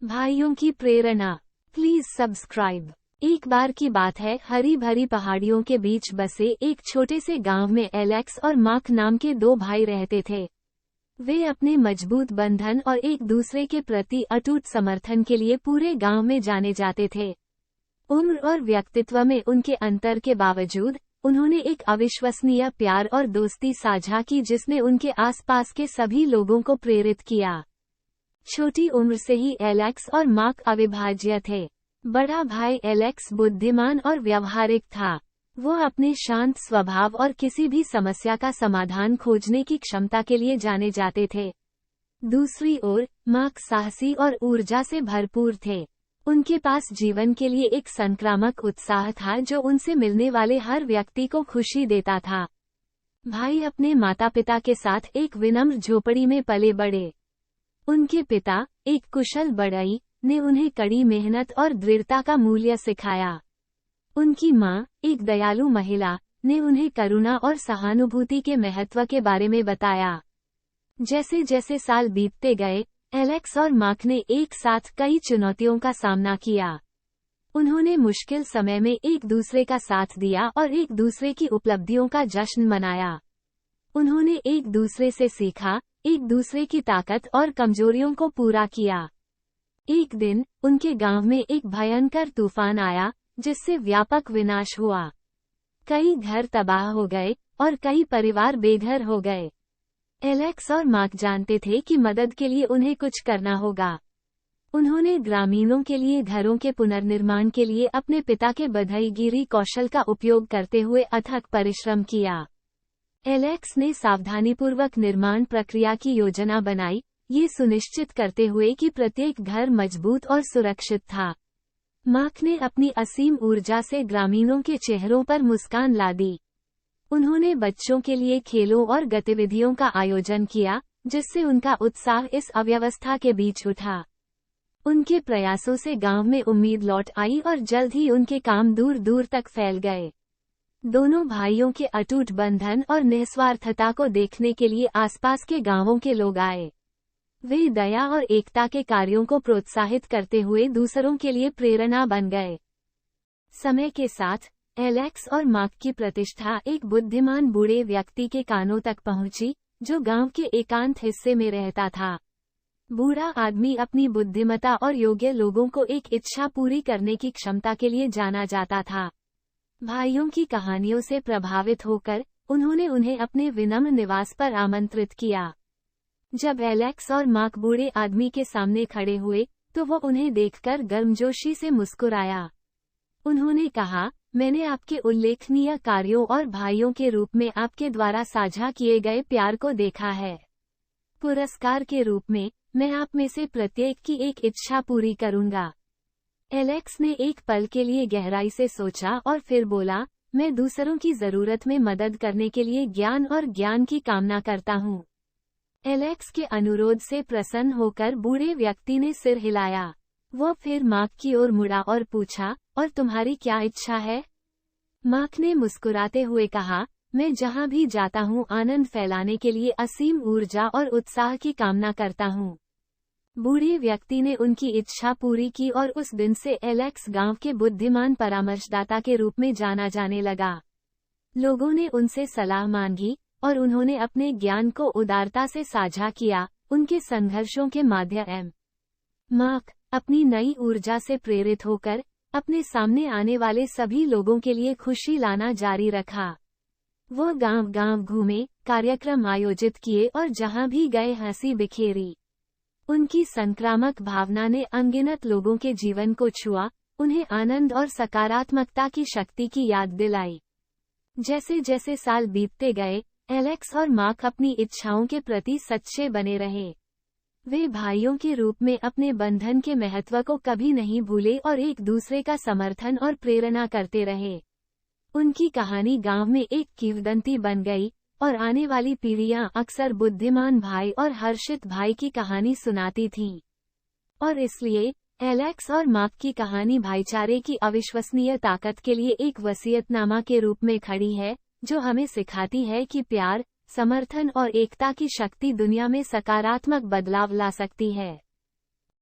भाइयों की प्रेरणा। Please subscribe. एक बार की बात है, हरी भरी पहाड़ियों के बीच बसे एक छोटे से गांव में एलेक्स और मार्क नाम के दो भाई रहते थे। वे अपने मजबूत बंधन और एक दूसरे के प्रति अटूट समर्थन के लिए पूरे गांव में जाने जाते थे। उम्र और व्यक्तित्व में उनके अंतर के बावजूद उन्होंने एक अविश्वसनीय प्यार और दोस्ती साझा की जिसने उनके आसपास के सभी लोगों को प्रेरित किया। छोटी उम्र से ही एलेक्स और मार्क अविभाज्य थे। बड़ा भाई एलेक्स बुद्धिमान और व्यावहारिक था। वो अपने शांत स्वभाव और किसी भी समस्या का समाधान खोजने की क्षमता के लिए जाने जाते थे। दूसरी ओर मार्क साहसी और ऊर्जा से भरपूर थे। उनके पास जीवन के लिए एक संक्रामक उत्साह था जो उनसे मिलने वाले हर व्यक्ति को खुशी देता था। भाई अपने माता पिता के साथ एक विनम्र झोपड़ी में पले बढ़े। उनके पिता, एक कुशल बढ़ई, ने उन्हें कड़ी मेहनत और दृढ़ता का मूल्य सिखाया। उनकी माँ, एक दयालु महिला, ने उन्हें करुणा और सहानुभूति के महत्व के बारे में बताया। जैसे जैसे साल बीतते गए, एलेक्स और मार्क ने एक साथ कई चुनौतियों का सामना किया। उन्होंने मुश्किल समय में एक दूसरे का साथ दिया और एक दूसरे की उपलब्धियों का जश्न मनाया। उन्होंने एक दूसरे से सीखा, एक दूसरे की ताकत और कमजोरियों को पूरा किया। एक दिन उनके गांव में एक भयंकर तूफान आया जिससे व्यापक विनाश हुआ। कई घर तबाह हो गए और कई परिवार बेघर हो गए। एलेक्स और मार्क जानते थे कि मदद के लिए उन्हें कुछ करना होगा। उन्होंने ग्रामीणों के लिए घरों के पुनर्निर्माण के लिए अपने पिता के बढ़ईगीरी कौशल का उपयोग करते हुए अथक परिश्रम किया। एलेक्स ने सावधानीपूर्वक निर्माण प्रक्रिया की योजना बनाई, ये सुनिश्चित करते हुए कि प्रत्येक घर मजबूत और सुरक्षित था। मार्क ने अपनी असीम ऊर्जा से ग्रामीणों के चेहरों पर मुस्कान ला दी। उन्होंने बच्चों के लिए खेलों और गतिविधियों का आयोजन किया, जिससे उनका उत्साह इस अव्यवस्था के बीच उठा। उनके प्रयासों से गांव में उम्मीद लौट आई और जल्द ही उनके काम दूर दूर तक फैल गए। दोनों भाइयों के अटूट बंधन और निस्वार्थता को देखने के लिए आसपास के गांवों के लोग आए। वे दया और एकता के कार्यों को प्रोत्साहित करते हुए दूसरों के लिए प्रेरणा बन गए। समय के साथ एलेक्स और मार्क की प्रतिष्ठा एक बुद्धिमान बूढ़े व्यक्ति के कानों तक पहुंची, जो गांव के एकांत हिस्से में रहता था। बूढ़ा आदमी अपनी बुद्धिमत्ता और योग्य लोगों को एक इच्छा पूरी करने की क्षमता के लिए जाना जाता था। भाइयों की कहानियों से प्रभावित होकर उन्होंने उन्हें अपने विनम्र निवास पर आमंत्रित किया। जब एलेक्स और मार्क बूढ़े आदमी के सामने खड़े हुए तो वो उन्हें देखकर गर्मजोशी से मुस्कुराया। उन्होंने कहा, मैंने आपके उल्लेखनीय कार्यों और भाइयों के रूप में आपके द्वारा साझा किए गए प्यार को देखा है। पुरस्कार के रूप में मैं आप में से प्रत्येक की एक इच्छा पूरी करूंगा। एलेक्स ने एक पल के लिए गहराई से सोचा और फिर बोला, मैं दूसरों की जरूरत में मदद करने के लिए ज्ञान और ज्ञान की कामना करता हूँ। एलेक्स के अनुरोध से प्रसन्न होकर बूढ़े व्यक्ति ने सिर हिलाया। वो फिर मार्क की ओर मुड़ा और पूछा, और तुम्हारी क्या इच्छा है? मार्क ने मुस्कुराते हुए कहा, मैं जहाँ भी जाता हूँ आनंद फैलाने के लिए असीम ऊर्जा और उत्साह की कामना करता हूँ। बूढ़े व्यक्ति ने उनकी इच्छा पूरी की और उस दिन से एलेक्स गांव के बुद्धिमान परामर्शदाता के रूप में जाना जाने लगा। लोगों ने उनसे सलाह मांगी और उन्होंने अपने ज्ञान को उदारता से साझा किया। उनके संघर्षों के माध्यम मार्क अपनी नई ऊर्जा से प्रेरित होकर अपने सामने आने वाले सभी लोगों के लिए खुशी लाना जारी रखा। वो गांव गांव घूमे, कार्यक्रम आयोजित किए और जहां भी गए हंसी बिखेरी। उनकी संक्रामक भावना ने अनगिनत लोगों के जीवन को छुआ, उन्हें आनंद और सकारात्मकता की शक्ति की याद दिलाई। जैसे जैसे साल बीतते गए, एलेक्स और मार्क अपनी इच्छाओं के प्रति सच्चे बने रहे। वे भाइयों के रूप में अपने बंधन के महत्व को कभी नहीं भूले और एक दूसरे का समर्थन और प्रेरणा करते रहे। उनकी कहानी गांव में एक किंवदंती बन गई और आने वाली पीढ़ियां अक्सर बुद्धिमान भाई और हर्षित भाई की कहानी सुनाती थीं। और इसलिए एलेक्स और मार्क की कहानी भाईचारे की अविश्वसनीय ताकत के लिए एक वसीयतनामा के रूप में खड़ी है, जो हमें सिखाती है कि प्यार, समर्थन और एकता की शक्ति दुनिया में सकारात्मक बदलाव ला सकती है।